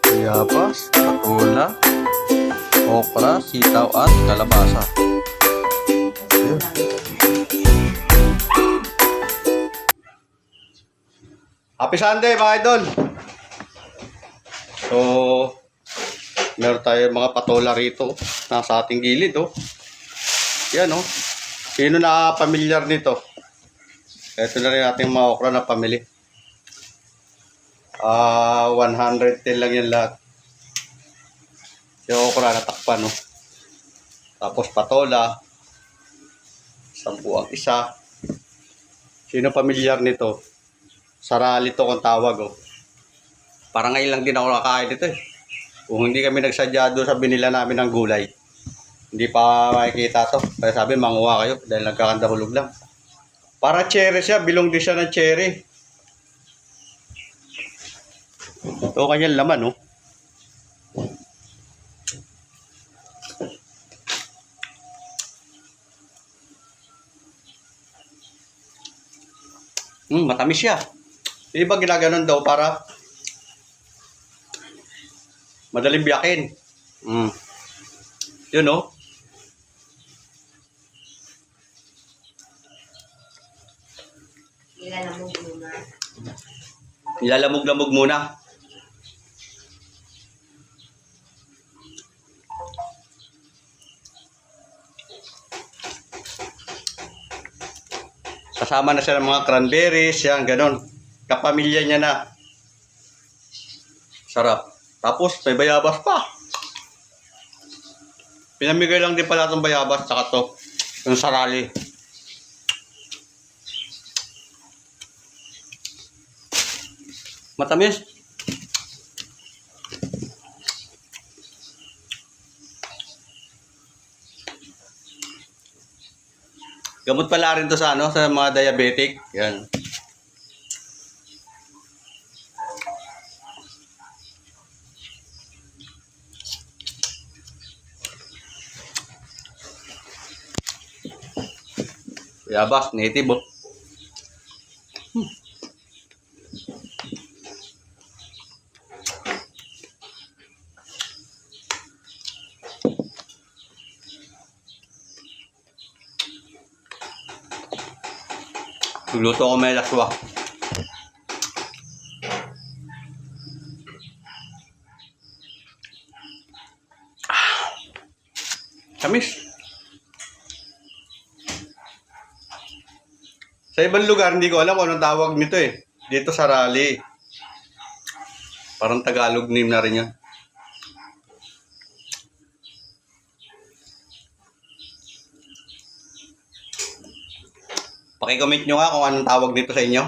Bayabas, patola, okra, sitaw at kalabasa. Ayun. Happy Sunday mga idol! So, meron tayo mga patola rito nasa ating gilid oh. Yan oh. Sino na pamilyar nito? Ito na rin ating mga okra na pamili. 110 lang yan lahat. Yung okra natakpan oh. Tapos patola 10 ang isa. Sino pamilyar nito? Sarali to kung tawag oh. Parang ngayon lang din ako nakakain dito eh. Kung hindi kami nagsadya doon sa binila namin ng gulay, hindi pa makikita to. Kaya sabi, manguha kayo dahil nagkakandahulog lang. Para cherry siya, bilong din siya ng cherry. Ito kanyang laman, oh. Matamis siya. Iba ginaganon daw para madaling biyakin. Yun, oh. Ilalamog-lamog muna. Kasama na siya ng mga cranberries, yan, ganon. Kapamilya niya na. Sarap. Tapos, may bayabas pa. Pinamigay lang din pala itong bayabas, saka to, yung sarali. Matamis. Gamot pala rin to sa ano, sa mga diabetic. Yan. Bayabas, native oh. Luluto ko may laswa. Tamis. Sa ibang lugar, hindi ko alam kung anong tawag nito eh. Dito sa Raleigh. Parang Tagalog name na rin yun. Paki-comment nyo nga kung anong tawag dito sa inyo.